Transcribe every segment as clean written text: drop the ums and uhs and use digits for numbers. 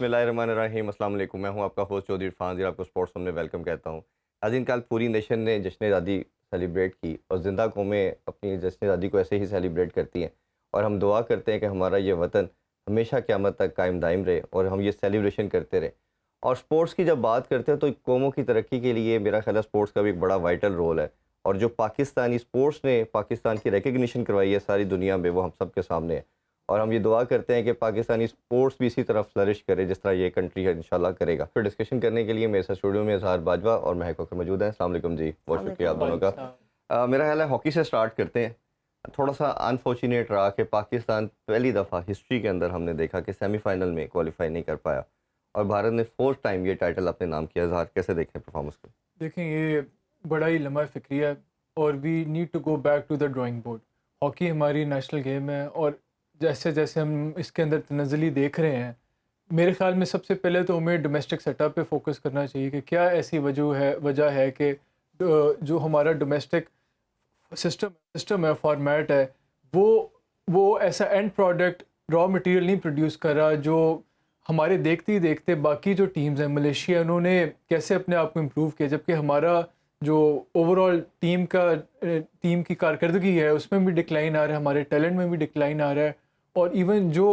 بسم اللہ الرحمن الرحیم. السلام علیکم. میں ہوں آپ کا ہوسٹ چودھری عرفان زیر. آپ کو اسپورٹس میں ویلکم کہتا ہوں. آج کل پوری نیشن نے جشن آزادی سیلیبریٹ کی اور زندہ قومیں اپنی جشن آزادی کو ایسے ہی سیلیبریٹ کرتی ہیں, اور ہم دعا کرتے ہیں کہ ہمارا یہ وطن ہمیشہ قیامت تک قائم دائم رہے اور ہم یہ سیلیبریشن کرتے رہیں. اور اسپورٹس کی جب بات کرتے ہیں تو قوموں کی ترقی کے لیے میرا خیال ہے اسپورٹس کا بھی ایک بڑا وائٹل رول ہے, اور جو پاکستانی اسپورٹس نے پاکستان کی ریکگنیشن کروائی ہے ساری دنیا میں وہ ہم سب کے سامنے ہے. اور ہم یہ دعا کرتے ہیں کہ پاکستانی اسپورٹس بھی اسی طرح فلرش کرے جس طرح یہ کنٹری ہے انشاءاللہ کرے گا. پھر ڈسکشن کرنے کے لیے میرے ساتھ اسٹوڈیو میں اظہار باجوہ اور مہک وقر موجود ہیں. السلام علیکم جی, بہت شکریہ آپ دونوں کا. میرا خیال ہے ہاکی سے سٹارٹ کرتے ہیں. تھوڑا سا انفارچونیٹ رہا کہ پاکستان پہلی دفعہ ہسٹری کے اندر ہم نے دیکھا کہ سیمی فائنل میں کوالیفائی نہیں کر پایا, اور بھارت نے فورتھ ٹائم یہ ٹائٹل اپنے نام کیا. اظہار کیسے دیکھیں پرفارمنس کو؟ دیکھیں یہ بڑا ہی لمحہ فکری ہے, اور we need to go back to the drawing board. Hockey ہماری نیشنل گیم ہے, اور جیسے جیسے ہم اس کے اندر تنزلی دیکھ رہے ہیں, میرے خیال میں سب سے پہلے تو ہمیں ڈومیسٹک سیٹ اپ پہ فوکس کرنا چاہیے کہ کیا ایسی وجہ ہے کہ جو ہمارا ڈومیسٹک سسٹم ہے, فارمیٹ ہے, وہ ایسا اینڈ پروڈکٹ را مٹیریل نہیں پروڈیوس کر رہا جو ہمارے دیکھتے ہی دیکھتے باقی جو ٹیمز ہیں ملیشیا انہوں نے کیسے اپنے آپ کو امپروو کیا, جبکہ ہمارا جو اوور آل ٹیم کی کارکردگی ہے اس میں بھی ڈکلائن آ رہا ہے, ہمارے ٹیلنٹ میں بھی ڈکلائن آ رہا ہے. اور ایون جو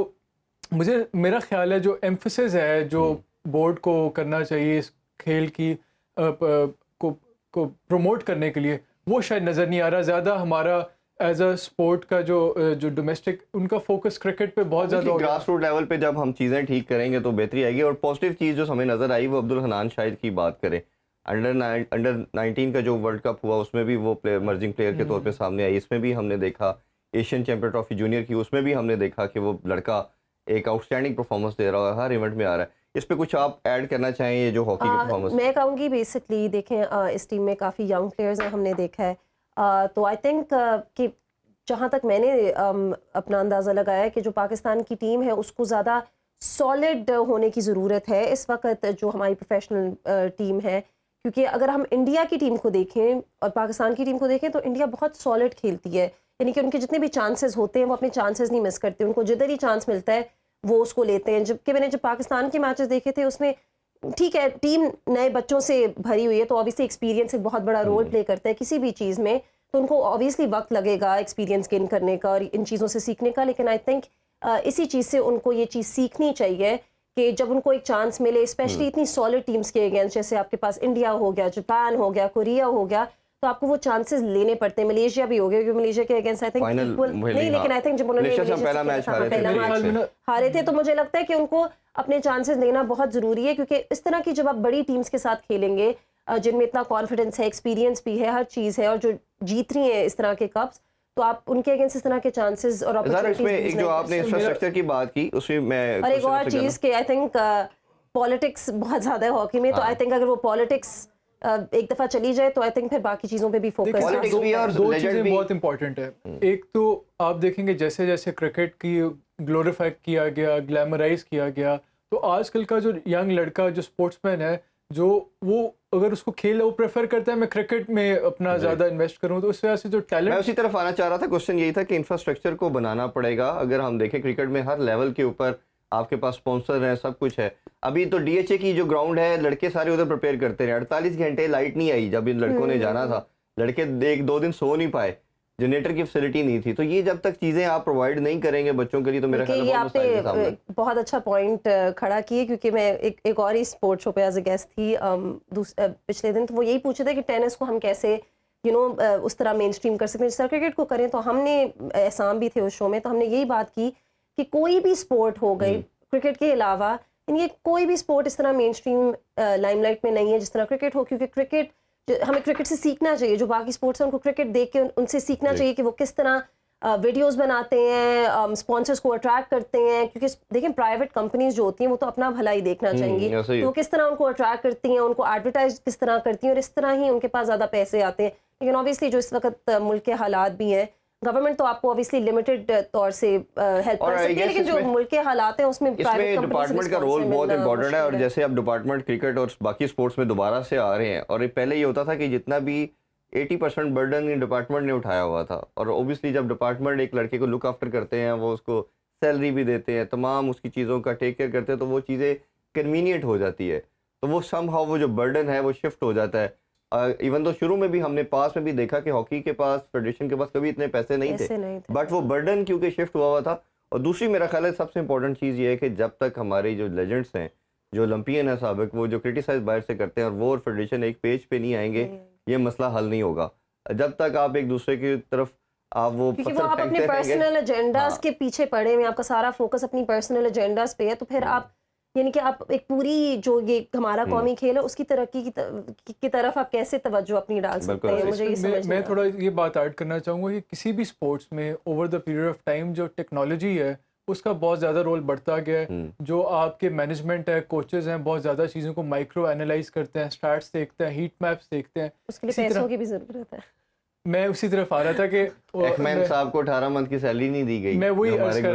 میرا خیال ہے جو ایمفسس ہے جو بورڈ کو کرنا چاہیے اس کھیل کی کو پروموٹ کرنے کے لیے, وہ شاید نظر نہیں آ رہا. زیادہ ہمارا ایز اے اسپورٹ کا جو ڈومیسٹک ان کا فوکس کرکٹ پہ بہت زیادہ ہو گیا. گراس روٹ لیول پہ جب ہم چیزیں ٹھیک کریں گے تو بہتری آئے گی. اور پازیٹیو چیز جو ہمیں نظر آئی وہ عبدالحنان شاہد کی بات کریں. انڈر 19 کا جو ورلڈ کپ ہوا اس میں بھی وہ ایمرجنگ پلیئر کے طور پہ سامنے آئی. اس میں بھی ہم نے دیکھا ایشین چیمپئن ٹرافی جونیئر کی, اس میں بھی ہم نے دیکھا کہ وہ لڑکا ایک آؤٹ اسٹینڈنگ پرفارمنس دے رہا ہے, ہر ایونٹ میں آ رہا ہے. اس پہ کچھ آپ ایڈ کرنا چاہیں یہ جو ہاکی کی پرفارمنس؟ میں کہوں گی بیسکلی دیکھیں اس ٹیم میں کافی ینگ پلیئرز ہیں ہم نے دیکھا ہے, تو آئی تھنک کہ جہاں تک میں نے اپنا اندازہ لگایا ہے کہ جو پاکستان کی ٹیم ہے اس کو زیادہ سالڈ ہونے کی ضرورت ہے اس وقت جو ہماری پروفیشنل ٹیم ہے, کیونکہ اگر ہم انڈیا کی ٹیم کو دیکھیں اور پاکستان کی ٹیم کو دیکھیں تو انڈیا بہت سالڈ کھیلتی ہے, یعنی کہ ان کے جتنے بھی چانسز ہوتے ہیں وہ اپنے چانسز نہیں مس کرتے, ان کو جدھر ہی چانس ملتا ہے وہ اس کو لیتے ہیں. جبکہ میں نے جب پاکستان کے میچز دیکھے تھے اس میں ٹھیک ہے ٹیم نئے بچوں سے بھری ہوئی ہے تو آبویسلی ایکسپیرینس ایک بہت بڑا رول پلے کرتا ہے کسی بھی چیز میں, تو ان کو آبویسلی وقت لگے گا ایکسپیرینس گین کرنے کا اور ان چیزوں سے سیکھنے کا. لیکن آئی تھنک اسی چیز سے ان کو یہ چیز سیکھنی چاہیے کہ جب ان کو ایک چانس ملے, اسپیشلی اتنی سالڈ ٹیمز کے اگینسٹ جیسے آپ کے پاس انڈیا ہو گیا, جاپان ہو گیا, کوریا ہو گیا, تو آپ کو وہ چانسز لینے پڑتے ہیں. ملیشیا بھی ہو گیا کیونکہ ملیشیا کے اگینسٹ آئی تھنک نہیں, لیکن آئی تھنک جب انہوں نے پہلا میچ ہارے تھے تو مجھے لگتا ہے کہ ان کو اپنے چانسز لینا بہت ضروری ہے, کیونکہ اس طرح کی جب آپ بڑی ٹیمز کے ساتھ کھیلیں گے جن میں اتنا کانفیڈنس ہے, ایکسپیرینس بھی ہے, ہر چیز ہے, اور جو جیت رہی ہیں اس طرح کے کپس, تو آپ ان کے اگینسٹ اس طرح کے چانسز اور اپرچونٹیز. جو آپ نے انفراسٹرکچر کی بات کی اس میں اور ایک اور چیز کہ آئی تھنک پالیٹکس بہت زیادہ ہے ہاکی میں, تو آئی تھنک اگر وہ پالیٹکس ایک دفعہ چلی جائے تو آئی تھنک پھر باقی چیزوں پہ بھی فوکس. دو چیزیں بہت امپورٹنٹ ہے. ایک تو آپ دیکھیں گے جیسے جیسے کرکٹ کی گلوریفائی کیا گیا, گلیمرائز کیا گیا, تو آج کل کا جو ینگ لڑکا جو اسپورٹس مین ہے جو وہ اگر اس کو کھیل وہ پریفر کرتا ہے میں کرکٹ میں اپنا زیادہ انویسٹ کروں, تو اس وجہ سے جو ٹیلنٹ. میں اسی طرف آنا چاہ رہا تھا. کوشچن یہی تھا کہ انفراسٹرکچر کو بنانا پڑے گا. اگر ہم دیکھیں کرکٹ میں ہر لیول کے اوپر آپ کے پاس اسپانسر ہیں, سب کچھ ہے. ابھی تو ڈی ایچ اے کی جو گراؤنڈ ہے لڑکے سارے ادھر پریپیئر کرتے رہے, 48 گھنٹے لائٹ نہیں آئی جب ان لڑکوں نے جانا تھا, لڑکے 1-2 دن سو نہیں پائے, جنریٹر کی فیسلٹی نہیں تھی. تو یہ جب تک چیزیں آپ پرووائڈ نہیں کریں گے بچوں کے لیے تو میرا خیال ہے آپ نے بہت اچھا پوائنٹ کھڑا کیے, کیونکہ میں ایک اور ہی اسپورٹ شو پہ ایز اے گیسٹ تھی پچھلے دن, تو وہ یہی پوچھے تھے کہ ٹینس کو ہم کیسے اس طرح مین اسٹریم کر سکتے ہیں جس طرح کرکٹ کو کریں. تو ہم نے احسان بھی تھے اس شو میں, تو ہم نے یہی بات کی کہ کوئی بھی اسپورٹ ہو گئی کرکٹ کے علاوہ, یہ کوئی بھی اسپورٹ اس طرح مین اسٹریم لائم لائٹ میں نہیں ہے جس طرح کرکٹ ہو, کیونکہ کرکٹ ہمیں کرکٹ سے سیکھنا چاہیے. جو باقی اسپورٹس ہیں ان کو کرکٹ دیکھ کے ان سے سیکھنا چاہیے کہ وہ کس طرح ویڈیوز بناتے ہیں, اسپانسرس کو اٹریکٹ کرتے ہیں, کیونکہ دیکھیں پرائیویٹ کمپنیز جو ہوتی ہیں وہ تو اپنا بھلا ہی دیکھنا چاہیں گی, تو کس طرح ان کو اٹریکٹ کرتی ہیں, ان کو ایڈورٹائز کس طرح کرتی ہیں, اور اس طرح ہی ان کے پاس زیادہ پیسے آتے ہیں. لیکن اوبیسلی جو اس وقت ملک کے حالات بھی ہیں, گورنمنٹ تو آپ کو اوبیسلی لمیٹڈ طور سے ہیلپ کر سکتی ہے, لیکن جو ملک کے حالات ہیں اس میں ڈپارٹمنٹ کا رول بہت امپورٹنٹ ہے. اور جیسے اب ڈپارٹمنٹ کرکٹ اور باقی اسپورٹس میں دوبارہ سے آ رہے ہیں, اور پہلے یہ ہوتا تھا کہ جتنا بھی 80% برڈن ڈپارٹمنٹ نے اٹھایا ہوا تھا, اور اوبیسلی جب ڈپارٹمنٹ ایک لڑکے کو لک آفٹر کرتے ہیں, وہ اس کو سیلری بھی دیتے ہیں, تمام اس کی چیزوں کا ٹیک کیئر کرتے ہیں, تو وہ چیزیں کنوینئنٹ ہو جاتی ہے, تو وہ سم ہاؤ وہ جو برڈن ہے وہ شفٹ ہو جاتا ہے. ایون تو شروع میں بھی ہم نے پاس میں بھی دیکھا کہ ہاکی کے پاس فیڈریشن کے پاس کبھی اتنے پیسے نہیں تھے, بٹ وہ برڈن کیونکہ شفٹ ہوا تھا. اور دوسری میرا خیال ہے سب سے امپورٹنٹ چیز یہ ہے کہ جب تک ہمارے جو لیجنڈس ہیں, جو اولمپئن ہیں سابق, وہ جو کرٹیسائز باہر سے کرتے ہیں اور وہ فیڈریشن ایک پیج پہ نہیں آئیں گے, یہ مسئلہ حل نہیں ہوگا. جب تک آپ ایک دوسرے کی طرف آپ وہ کیونکہ وہ آپ اپنے پرسنل ایجنڈاز کے پیچھے پڑے ہوئے, آپ کا سارا فوکس اپنی پرسنل ایجنڈاز پہ ہے, تو پھر آپ یعنی کہ آپ ایک پوری جو یہ ہمارا قومی کھیل ہے اس کی ترقی کی طرف آپ کیسے توجہ اپنی ڈال سکتے ہیں, مجھے یہ سمجھ میں تھوڑا یہ بات ایڈ کرنا چاہوں گا کہ کسی بھی اسپورٹس میں over the period of time جو ٹیکنالوجی ہے اس کا بہت زیادہ رول بڑھتا گیا ہے. جو آپ کے مینجمنٹ ہے, کوچز ہیں, بہت زیادہ چیزوں کو مائکرو اینالائز کرتے ہیں, اسٹارٹس دیکھتے ہیں, ہیٹ میپس دیکھتے ہیں. اس کے لیے پیسوں کی بھی ضرورت ہے. میں اسی طرف آ رہا تھا کہ احمد صاحب کو 18 منتھ کی سیلری نہیں دی گئی. میں وہی عرض کر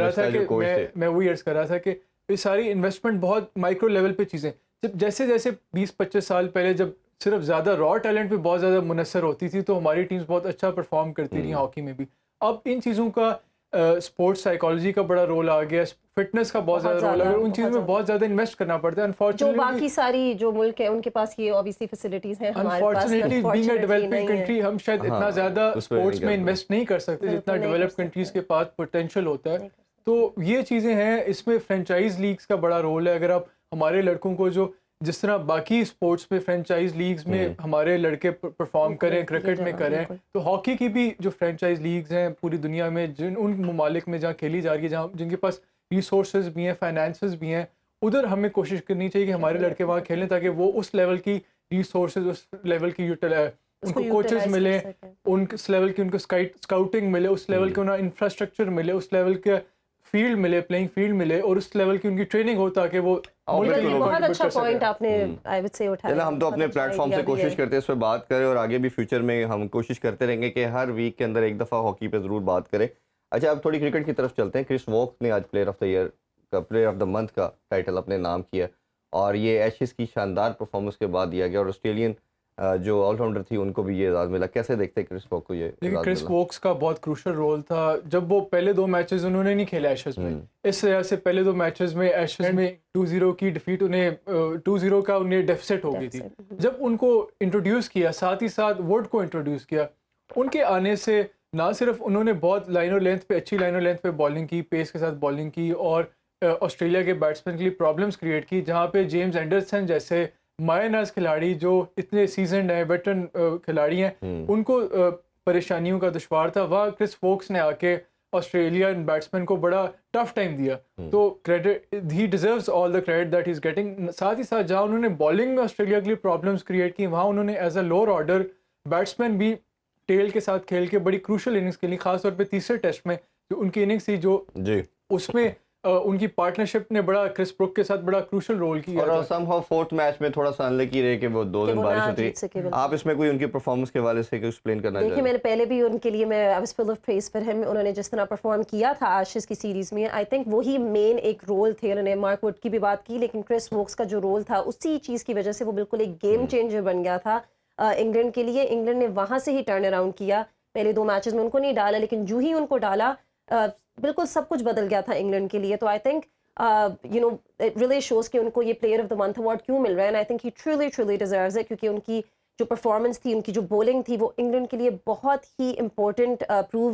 رہا تھا کہ یہ ساری انویسٹمنٹ بہت مائکرو لیول پہ چیزیں, جب جیسے 20-25 سال پہلے جب صرف زیادہ را ٹیلنٹ پہ بہت زیادہ منحصر ہوتی تھی تو ہماری ٹیمز بہت اچھا پرفارم کرتی رہی ہاکی میں بھی. اب ان چیزوں کا اسپورٹس سائیکالوجی کا بڑا رول آ گیا, فٹنس کا بہت زیادہ رول آ گیا, ان چیزوں میں بہت زیادہ انویسٹ کرنا پڑتا ہے. انفارچونیٹلی جو باقی ساری جو ملک ہے ان کے پاس یہ obviously فیسلٹیز ہیں, ہمارے پاس unfortunately being a developing country ہم شاید اتنا زیادہ اسپورٹس میں انویسٹ نہیں کر سکتے جتنا ڈیولپ کنٹریز کے پاس پوٹینشیل ہوتا ہے. تو یہ چیزیں ہیں. اس میں فرینچائز لیگز کا بڑا رول ہے. اگر آپ ہمارے لڑکوں کو جو جس طرح باقی اسپورٹس میں فرینچائز لیگز میں ہمارے لڑکے پرفارم کریں, کرکٹ میں کریں, تو ہاکی کی بھی جو فرینچائز لیگز ہیں پوری دنیا میں, جن ان ممالک میں جہاں کھیلی جا رہی ہے, جہاں جن کے پاس ریسورسز بھی ہیں, فائنانسز بھی ہیں, ادھر ہمیں کوشش کرنی چاہیے کہ ہمارے لڑکے وہاں کھیلیں تاکہ وہ اس لیول کی ریسورسز, اس لیول کی ان کو کوچز ملیں, اس لیول کی ان کو اسکاؤٹنگ ملے, اس لیول کے انہیں انفراسٹرکچر ملے, اس لیول کے فیلڈ ملے, پلینگ فیلڈ ملے, اور اس لیول کی ان کی ٹریننگ ہو تاکہ وہ بہت اچھا پوائنٹ آپ نے آئی وڈ سے اٹھایا. چلو ہم تو اپنے پلیٹ فارم سے کوشش کرتے ہیں اس پہ بات کریں, اور آگے بھی فیوچر میں ہم کوشش کرتے رہیں گے کہ ہر ویک کے اندر ایک دفعہ ہاکی پہ ضرور بات کریں. اچھا اب تھوڑی کرکٹ کی طرف چلتے ہیں. کرس ووکس نے آج پلیئر آف دا ایئر کا, پلیئر آف دا منتھ کا ٹائٹل اپنے نام کیا, اور یہ ایشز کی شاندار پرفارمنس کے بعد دیا گیا, اور آسٹریلین جو آل راؤنڈر تھی ان کو بھی یہ اعزاز ملا. کیسے دیکھتے ہیں کرس ووک کو؟ یہ کرس ووکس کا بہت کروشل رول تھا. جب وہ پہلے 2 میچز انہوں نے نہیں کھیلا ایشز میں, اس وجہ سے پہلے 2 میچز میں ایشز میں 2-0 کی ڈیفیٹ, انہیں 2-0 کا انہیں ڈیفیسٹ ہو گئی تھی. جب ان کو انٹروڈیوس کیا, ساتھ ہی ساتھ ووڈ کو انٹروڈیوس کیا, ان کے آنے سے نہ صرف انہوں نے بہت لائن اور لینتھ پہ, اچھی لائن اور لینتھ پہ بالنگ کی, پیس کے ساتھ بالنگ کی, اور آسٹریلیا کے بیٹسمین کے لیے پرابلمس کریٹ کی, جہاں پہ جیمز اینڈرسن جیسے مایہ ناز کھلاڑی جو اتنے سیزنڈ ہیں, ویٹرن کھلاڑی ہیں, ان کو پریشانیوں کا دشوار تھا. وہاں کرس ووکس نے آ کے آسٹریلین بیٹسمین کو بڑا ٹف ٹائم دیا. تو credit, he deserves all the credit that he is getting. ساتھ ہی ساتھ جہاں انہوں نے بالنگ میں آسٹریلیا کے لیے پرابلمس کریٹ کی, وہاں انہوں نے as a lower order batsman بھی ٹیل کے ساتھ کھیل کے بڑی کروشل اننگس کھیلی, خاص طور پہ تیسرے ٹیسٹ میں جو ان کی اننگس تھی, جو اس میں ان کی پارٹنرشپ نے بڑا کرس بروک کے ساتھ بڑا کروشل رول کیا. اور سم ہاؤ فورتھ میچ میں تھوڑا سا انلکی رہے کہ وہ 2 دن بارش ہوتی. آپ اس میں کوئی ان کی پرفارمنس کے حوالے سے ایکسپلین کرنا چاہتے ہیں؟ دیکھیں میں نے پہلے بھی ان کے لیے میں I was full of praise for ہم, انہوں نے جس طرح پرفارم کیا تھا ایشز کی سیریز میں, آئی تھنک وہی مین ایک رول تھے. انہوں نے مارک ووڈ کی بھی بات کی, لیکن کرس ووکس کا جو رول تھا اسی چیز کی وجہ سے وہ بالکل ایک گیم چینجر بن گیا تھا انگلینڈ کے لیے. انگلینڈ نے وہاں سے ہی ٹرن اراؤنڈ کیا. پہلے 2 میچز میں ان کو نہیں ڈالا, لیکن جو ہی ان کو ڈالا بالکل سب کچھ بدل گیا تھا انگلینڈ کے لیے. تو I think you know it really shows کہ ان کو یہ player of the month award کیوں مل رہا ہے, and I think he truly deserves it, کیونکہ ان کی جو پرفارمنس تھی, ان کی جو بولنگ تھی, وہ انگلینڈ کے لیے بہت ہی امپورٹنٹ پروو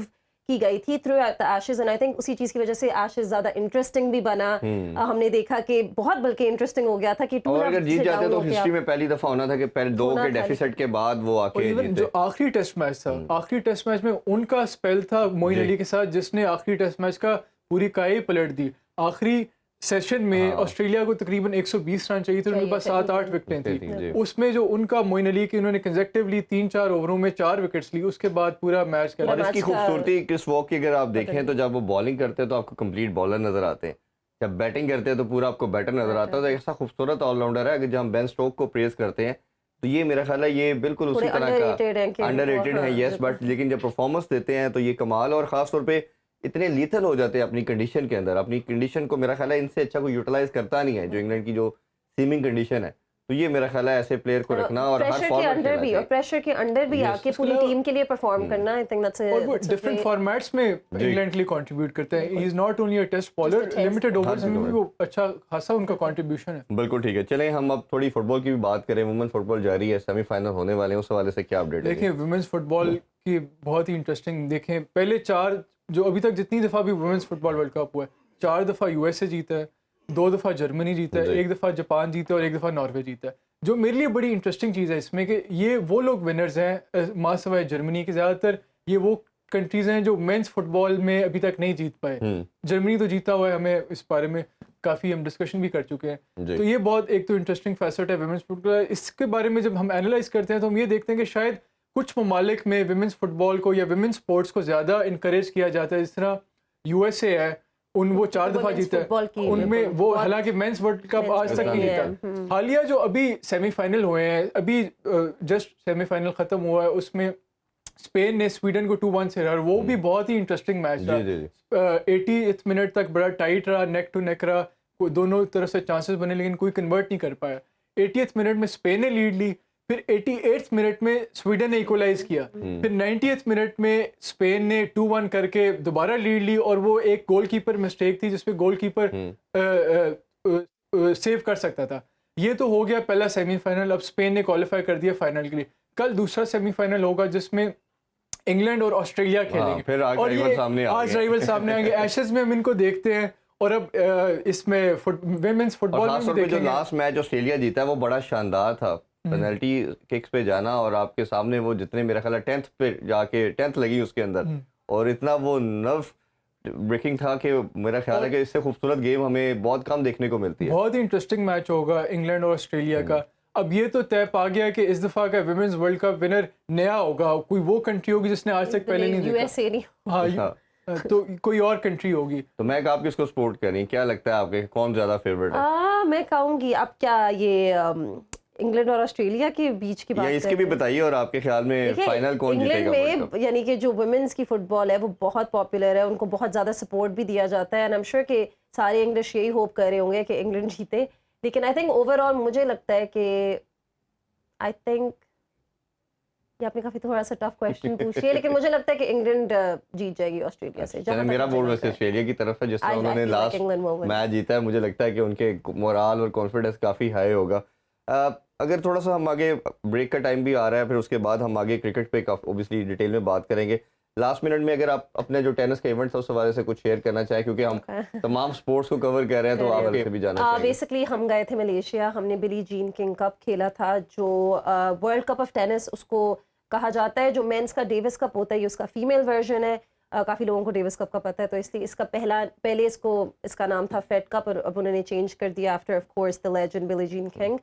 کی گئی تھی throughout the Ashes. And I think اسی چیز کی وجہ سے ایشز زیادہ انٹرسٹنگ بھی بنا. ہم نے دیکھا کہ بہت بلکہ انٹرسٹنگ ہو گیا تھا کہ اور اگر جیت جاتے تو ہسٹری میں پہلی دفعہ ہونا تھا کہ پہلے 2 کے ڈیفیسٹ کے بعد وہ آ کے جو آخری ٹیسٹ میچ تھا, آخری ٹیسٹ میچ میں ان کا اسپیل تھا معین علی کے ساتھ, جس نے آخری ٹیسٹ میچ کا پوری کائی پلٹ دی. آخری سیشن میں آسٹریلیا کو تقریباً 120 رن چاہیے تھے, ان کے پاس 7-8 وکٹیں تھیں. اس میں جو ان کا معین علی کی انہوں نے کنزیکٹیولی 3-4 اووروں میں 4 وکٹس لی, اس کے بعد پورا میچ کیا. اور اس کی خوبصورتی کرس ووک کی اگر آپ دیکھیں تو جب وہ بالنگ کرتے ہیں تو آپ کو کمپلیٹ بالر نظر آتے ہیں, جب بیٹنگ کرتے ہیں تو پورا آپ کو بیٹر نظر آتا ہے. تو ایسا خوبصورت آل راؤنڈر ہے. اگر جب ہم بین اسٹوک کو پریز کرتے ہیں تو یہ میرا خیال ہے یہ بالکل اسی طرح کا انڈر ریٹڈ ہے, یس, بٹ لیکن جب پرفارمنس دیتے ہیں تو یہ کمال. اور خاص طور پہ اتنے لیتھل ہو جاتے ہیں اپنی کنڈیشن کے اندر. اپنی کنڈیشن کو میرا خیال ہے ان سے اچھا کوئی یوٹیلائز کرتا نہیں ہے, جو انگلینڈ کی جو سیمنگ کنڈیشن ہے. تو یہ میرا خیال ہے ایسے پلیئر کو رکھنا اور ہر پریشر کے انڈر بھی آ کے پوری ٹیم کے لیے پرفارم کرنا. آئی تھنک دیٹس اور وہ ڈفرینٹ فارمیٹس میں انگلینڈ کے لیے کنٹریبیوٹ کرتے ہیں. He is not only a test bowler, limited overs میں بھی وہ اچھا خاصا ان کا کنٹریبیوشن ہے. بالکل ٹھیک ہے. چلیں ہم اب تھوڑی فٹ بال کی بھی بات کریں. وومن فٹ بال جاری ہے, سیمی فائنل ہونے والے ہیں, اس حوالے سے کیا اپڈیٹ ہے؟ دیکھیں ویمنس فٹ بال کی بہت ہی انٹرسٹنگ. دیکھیں پہلے 4 جو ابھی تک جتنی دفعہ بھی ویمنس فٹ بال ورلڈ کپ ہوا ہے, 4 دفعہ یو ایس اے جیتا ہے, 2 دفعہ جرمنی جیتا ہے, 1 دفعہ جاپان جیتا ہے اور 1 دفعہ ناروے جیتا ہے. جو میرے لیے بڑی انٹرسٹنگ چیز ہے اس میں کہ یہ وہ لوگ ونرز ہیں ماں سوائے جرمنی کے. زیادہ تر یہ وہ کنٹریز ہیں جو مینس فٹ بال میں ابھی تک نہیں جیت پائے. جرمنی تو جیتا ہوا ہے, ہمیں اس بارے میں کافی ہم ڈسکشن بھی کر چکے ہیں. تو یہ بہت ایک تو انٹرسٹنگ فیسٹ ہے ویمنس فٹ بال. اس کے بارے میں جب ہم اینالائز کرتے ہیں تو ہم یہ دیکھتے ہیں کہ شاید کچھ ممالک میں ویمنس فٹ بال کو یا ویمنس اسپورٹس کو زیادہ انکریج کیا جاتا ہے. جس طرح یو ایس اے ہے, وہ 4 دفعہ جیتا ہے, ان میں وہ حالانکہ مینس ورلڈ کپ آج تک نہیں جیتا. حالیہ جو ابھی سیمی فائنل ہوئے ہیں, ابھی جسٹ سیمی فائنل ختم ہوا ہے, اس میں اسپین نے سویڈن کو 2-1 سے ہرا. وہ بھی بہت ہی انٹرسٹنگ میچ رہا. 80th منٹ تک بڑا ٹائٹ رہا, نیک ٹو نیک رہا, دونوں طرف سے چانسز بنے لیکن کوئی کنورٹ نہیں کر پایا. 80th منٹ میں اسپین نے لیڈ لی, پھر 88th منٹ میں سویڈن نے ایکولائز کیا, پھر 90th منٹ میں اسپین نے 2-1 کر کے دوبارہ لیڈ لی, اور وہ ایک گول کیپر مسٹیک تھی جس پہ گول کیپر سیو کر سکتا تھا. یہ تو ہو گیا پہلا سیمی فائنل. اب اسپین نے کوالیفائی کر دیا فائنل کے لیے. کل دوسرا سیمی فائنل ہوگا جس میں انگلینڈ اور آسٹریلیا کھیلیں گے, پھر اور یہ آج رائیول سامنے آئیں گے. ایشز میں ہم ان کو دیکھتے ہیں, اور اب اس میں ویمنس فٹ بال میں بھی دیکھیں گے. جو لاسٹ میچ آسٹریلیا جیتا ہے وہ بڑا شاندار تھا. پینلٹی ککس پہ جانا, اور آپ کے سامنے وہ جتنے میرا خیال ہے 10th پہ جا کے 10th لگی اس کے اندر, اور اتنا وہ نرو بریکنگ تھا کہ میرا خیال ہے کہ اس سے خوبصورت گیم ہمیں بہت کم دیکھنے کو ملتی ہے. بہت ہی انٹرسٹنگ میچ ہوگا انگلینڈ اور آسٹریلیا کا. اب یہ تو طے پا گیا کہ اس دفعہ کا ویمنز ورلڈ کپ ونر نیا ہوگا. کوئی وہ کنٹری ہوگی جس نے آج تک پہلے نہیں دیکھا. ہاں, تو کوئی اور کنٹری ہوگی. تو میں آپ کس کو سپورٹ کریں, کیا لگتا ہے آپ کے کون زیادہ فیوریٹ ہے؟ میں کہوں گی اب کیا یہ انگلینڈ اور آسٹریلیا کے بیچ کی بات اس کی بھی بتائیے, اور آپ کے خیال میں فائنل کون جیتے گا؟ انگلینڈ میں یعنی کہ جو ویمنس کی فٹ بال ہے وہ بہت پاپولر ہے, ان کو بہت زیادہ سپورٹ بھی دیا جاتا ہے. اینڈ آئی ایم شیور کہ سارے انگلش یہی ہوپ کر رہے ہوں گے کہ انگلینڈ جیتے. لیکن آئی تھنک اوور آل مجھے لگتا ہے کہ آئی تھنک یہ آپ نے کافی تھوڑا سا ٹف کویشچن پوچھ لیا, لیکن مجھے لگتا ہے کہ انگلینڈ جیت جائے گی آسٹریلیا سے. میرا بورڈ ویسے آسٹریلیا کی طرف ہے, جس طرح انہوں نے لاسٹ میچ جیتا ہے, مجھے لگتا ہے کہ ان کے مورال اور کانفیڈنس کافی ہائی ہوگا. اگر تھوڑا سا ہم آگے, بریک کا ٹائم بھی آ رہا ہے, پھر اس کے بعد ہم آگے کرکٹ پہ اوبیسلی ڈیٹیل میں بات کریں گے. لاسٹ منٹ میں اگر آپ اپنے جو ٹینس کا ایونٹ تھا اس حوالے سے کچھ شیئر کرنا چاہیں, کیونکہ ہم تمام سپورٹس کو کور کر رہے ہیں, تو آپ بھی جانا چاہیں. بیسکلی ہم گئے تھے ملیشیا, ہم نے بلی جین کنگ کپ کھیلا تھا, جو ورلڈ کپ آف ٹینس اس کو کہا جاتا ہے. جو مینس کا ڈیوس کپ ہوتا ہے یہ اس کا فیمیل ورژن ہے. کافی لوگوں کو ڈیوس کپ کا پتہ ہے, تو اس لیے اس کا پہلے اس کا نام تھا فیڈ کپ, اور اب انہوں نے چینج کر دیا after of course the legend بلی جین کنگ.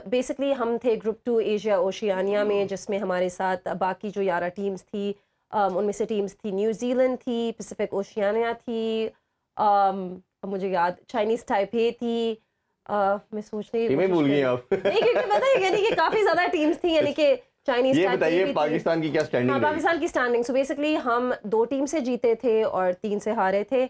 بیسکلی ہم تھے گروپ 2 ایشیا اوشیانیا میں, جس میں ہمارے ساتھ باقی جو 11 ٹیمز تھی, ان میں سے ٹیمز تھی نیوزی لینڈ تھی, پیسفک اوشیانیا تھی, مجھے یاد چائنیز تائپے تھی, میں سوچ رہی ٹیمیں بھول گئی آپ. نہیں کیونکہ پتہ ہے یعنی کہ کافی زیادہ ٹیمز تھیں, یعنی کہ چائنیز. یہ بتائیے پاکستان کی کیا اسٹینڈنگ رہی؟ پاکستان کی اسٹینڈنگ سو بیسکلی ہم 2 ٹیم سے جیتے تھے اور 3 سے ہارے تھے.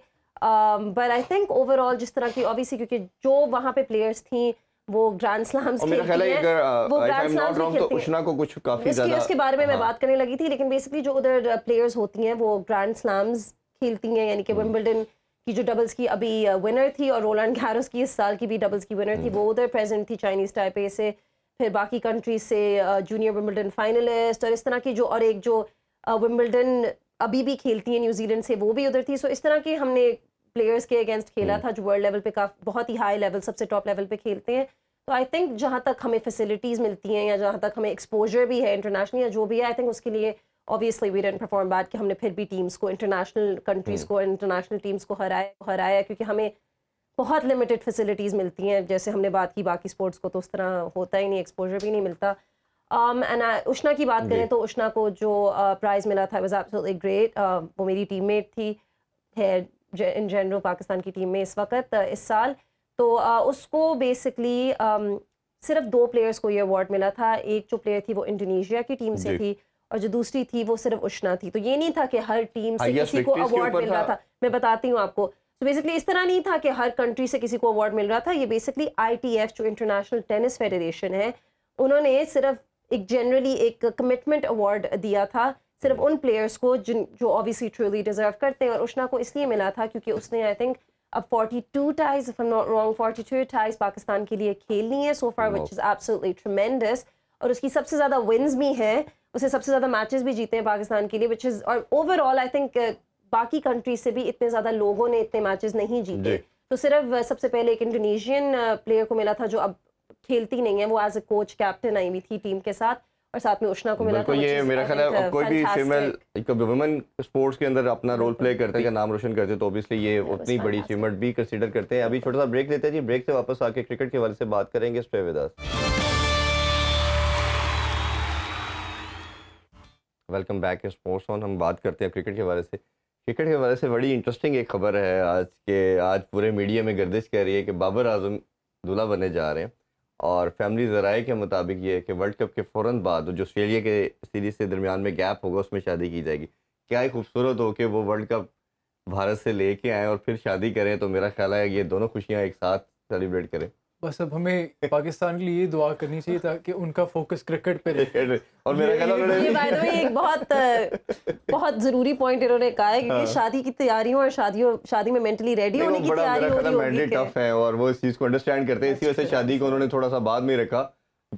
But I think over all جس طرح کی اوبیسلی کیونکہ جو وہاں پہ پلیئرس تھیں وہ گرینڈ سلامز کھیلتی ہیں, وہ گرینڈ سلامز بھی کھیلتی ہیں. اشنا کو کچھ کافی زیادہ اس کے بارے میں بات کرنے لگی تھی, لیکن بیسکلی جو ادھر پلیئرز ہوتی ہیں وہ گرینڈ سلامز کھیلتی ہیں, یعنی کہ ومبلڈن کی جو ڈبلز کی ابھی ونر تھی, اور رولانڈ گیروس کی اس سال کی بھی ڈبلز کی ونر تھی, وہ ادھر پریزنٹ تھی چائنیز ٹائپے سے. پھر باقی کنٹریز سے جونیئر ومبلڈن فائنلسٹ, اور اس طرح کی جو, اور ایک جو ومبلڈن ابھی بھی کھیلتی ہیں نیوزی لینڈ سے, وہ بھی ادھر تھی. سو اس طرح کے ہم نے پلیئرز کے اگینسٹ کھیلا تھا جو ورلڈ لیول پہ بہت ہی ہائی لیول, سب سے ٹاپ لیول پہ کھیلتے ہیں. تو آئی تھنک جہاں تک ہمیں فیسلٹیز ملتی ہیں یا جہاں تک ہمیں ایکسپوجر بھی ہے انٹرنیشنل یا جو بھی ہے, آئی تھنک اس کے لیے obviously we didn't perform bad کہ ہم نے پھر بھی ٹیمز کو, انٹرنیشنل کنٹریز کو, انٹرنیشنل ٹیمز کو ہرایا, کیونکہ ہمیں بہت لمیٹڈ فیسلٹیز ملتی ہیں. جیسے ہم نے بات کی باقی اسپورٹس کو تو اس طرح ہوتا ہی نہیں, ایکسپوجر بھی نہیں ملتا. اینڈ اشنا کی بات کریں تو اشنا کو جو پرائز ملا تھا واز ایبسولوٹلی گریٹ. وہ میری ٹیم میٹ تھی, ہے ان جنرل پاکستان کی ٹیم میں اس وقت اس سال. تو اس کو بیسکلی صرف 2 پلیئرس کو یہ ایوارڈ ملا تھا. ایک جو پلیئر تھی وہ انڈونیشیا کی ٹیم سے تھی, اور جو دوسری تھی وہ صرف اشنا تھی. تو یہ نہیں تھا کہ ہر ٹیم سے کسی کو ایوارڈ مل رہا تھا. میں بتاتی ہوں آپ کو, تو بیسکلی اس طرح نہیں تھا کہ ہر کنٹری سے کسی کو اوارڈ مل رہا تھا. یہ بیسکلی ITF جو انٹرنیشنل ٹینس فیڈریشن ہے, انہوں نے صرف ایک جنرلی ایک کمٹمنٹ ایوارڈ دیا تھا صرف ان پلیئرس کو جو obviously truly deserve کرتے ہیں. اور اشنا کو اس لیے ملا تھا کیونکہ اس نے آئی تھنک اب 42 ties if I'm not wrong 42 ties Pakistan کے لیے کھیلنی ہے so far, which is absolutely tremendous. اور اس کی سب سے زیادہ ونز بھی ہیں, اسے سب سے زیادہ میچز بھی جیتے ہیں پاکستان کے لیے, which is اور اوور آل آئی تھنک باقی کنٹریز سے بھی اتنے زیادہ لوگوں نے اتنے میچز نہیں جیتے. تو صرف سب سے پہلے ایک انڈونیشین پلیئر کو ملا تھا جو اب کھیلتی نہیں ہے, وہ ایز اے کوچ کیپٹن آئی ہوئی تھی ٹیم کے ساتھ, اور ساتھ میں اشنا کو ملا تھا. یہ میرا خیال ہے کوئی بھی فیمیل ویمن اسپورٹس کے اندر اپنا رول پلے کرتے ہیں, نام روشن کرتے ہیں, تو اوبیسلی یہ اتنی بڑی اچیومنٹ بھی کنسیڈر کرتے ہیں. ابھی چھوٹا سا بریک لیتے ہیں جی, بریک سے واپس آ کے کرکٹ کے حوالے سے بات کریں گے. Stay with us. Welcome back to sports on. ہم بات کرتے ہیں کرکٹ کے حوالے سے. کرکٹ کے حوالے سے بڑی انٹرسٹنگ ایک خبر ہے آج پورے میڈیا میں گردش کر رہی ہے کہ بابر اعظم دولہا بننے جا رہے ہیں, اور فیملی ذرائع کے مطابق یہ ہے کہ ورلڈ کپ کے فوراً بعد جو آسٹریلیا کے سیریز کے درمیان میں گیپ ہوگا اس میں شادی کی جائے گی. کیا ہی خوبصورت ہو کہ وہ ورلڈ کپ بھارت سے لے کے آئیں اور پھر شادی کریں. تو میرا خیال ہے یہ دونوں خوشیاں ایک ساتھ سیلیبریٹ کریں. بس اب ہمیں پاکستان کے لیے یہ دعا کرنی چاہیے تھا کہ ان کا فوکس کرکٹ پہ رہے. اور میرا خیال ہے یہ بائی دا وے ایک بہت ضروری پوائنٹ انہوں نے کہا ہے, کیونکہ شادی کی تیاریوں اور شادی میں مینٹلی ریڈی ہونے کی تیاری ہو رہی ہوگی. ٹف ہے اور وہ اس چیز کو انڈرسٹینڈ کرتے ہیں, اسی وجہ سے شادی کو انہوں نے تھوڑا سا بعد میں رکھا,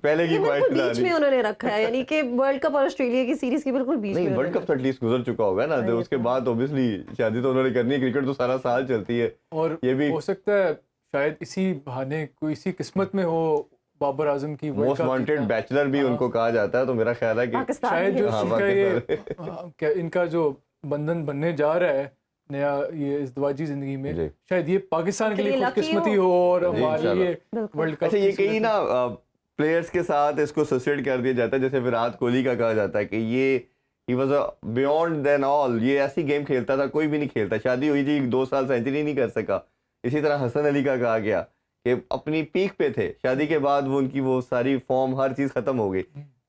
پہلے کی خواہش بیچ میں انہوں نے رکھا ہے, یعنی کہ ورلڈ کپ اور آسٹریلیا کی سیریز کی بالکل بیچ میں. نہیں, ورلڈ کپ تو ایٹ لیسٹ گزر چکا ہوگا نا, اس کے بعد اوبیسلی شادی تو انہوں نے کرنی ہے. کرکٹ تو سارا سال چلتی ہے, اور یہ بھی ہو سکتا ہے شاید اسی بہانے کوئی اسی قسمت میں ہو بابر اعظم کی موسٹ وانٹیڈ بیچلر بھی ان کو کہا جاتا ہے. تو میرا خیال ہے کہ شاید جو ان کا جو بندھن بننے جا رہا ہے نیا یہ ازدواجی زندگی میں, شاید یہ پاکستان کے لیے خوش قسمتی ہو اور ہمارے لیے ورلڈ کپ. اچھا, یہ کہیں نا پلیئرس کے ساتھ اس کو ایسوسیٹ کر دیا جاتا ہے, جیسے وراٹ کوہلی کا کہا جاتا ہے کہ یہ ہی واز بیونڈ دین آل, یہ ایسی گیم کھیلتا تھا کوئی بھی نہیں کھیلتا. شادی ہوئی تھی 2 سال سینچری نہیں کر سکا. اسی طرح حسن علی کا کہا گیا کہ اپنی پیک پہ تھے, شادی کے بعد وہ ان کی وہ ساری فارم ہر چیز ختم ہو گئی.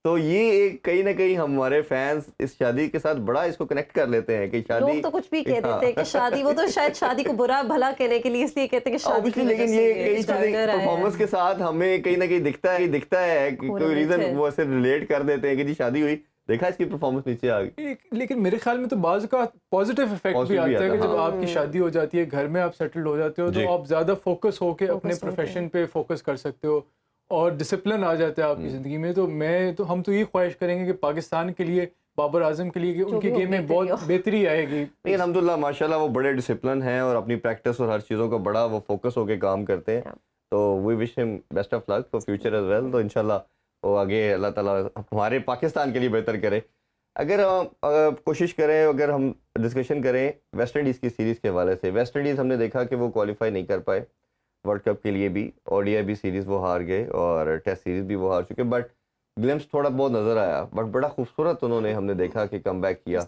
تو یہ ایک کہیں نہ کہیں ہمارے فینس اس شادی کے ساتھ بڑا اس کو کنیکٹ کر لیتے ہیں کہ شادی, لوگ تو کچھ بھی کہہ دیتے ہیں کہ شادی, وہ تو شاید شادی کو برا بھلا کہنے کے لیے اس لیے کہتے ہیں کہ شادی کی, لیکن یہ کئی چیزیں پرفارمنس کے ساتھ ہمیں کہیں نہ کہیں دکھتا ہے کہ کوئی ریزن وہ ایسے ریلیٹ کر دیتے ہیں کہ جی شادی ہوئی, دیکھا اس کی پرفارمنس نیچے آ گئی. لیکن میرے خیال میں تو بعض کا پازیٹیو افیکٹ بھی آتا ہے کہ جب آپ کی شادی ہو جاتی ہے, گھر میں آپ سیٹلڈ ہو جاتے ہو, تو آپ زیادہ فوکس ہو کے اپنے پروفیشن پہ فوکس کر سکتے ہو اور ڈسپلن آ جاتا ہے آپ کی زندگی میں. تو ہم تو یہ خواہش کریں گے کہ پاکستان کے لیے بابر اعظم کے لیے کہ ان کی گیم میں بہت بہتری آئے گی. لیکن الحمدللہ ماشاءاللہ وہ بڑے ڈسپلن ہیں اور اپنی پریکٹس اور ہر چیزوں کا بڑا وہ فوکس ہو کے کام کرتے ہیں. تو we wish him best of luck for future as well. تو انشاءاللہ وہ آگے اللہ تعالیٰ ہمارے پاکستان کے لیے بہتر کرے. اگر کوشش کریں, اگر ہم ڈسکشن کریں ویسٹ انڈیز کی سیریز کے حوالے سے, ویسٹ انڈیز ہم نے دیکھا کہ وہ کوالیفائی نہیں کر پائے ورلڈ کپ کے لیے بھی, ODI بھی سیریز وہ ہار گئے اور ٹیسٹ سیریز بھی وہ ہار چکے. بٹ گلمپس تھوڑا بہت نظر آیا, بٹ بڑا خوبصورت انہوں نے ہم نے دیکھا کہ کم بیک کیا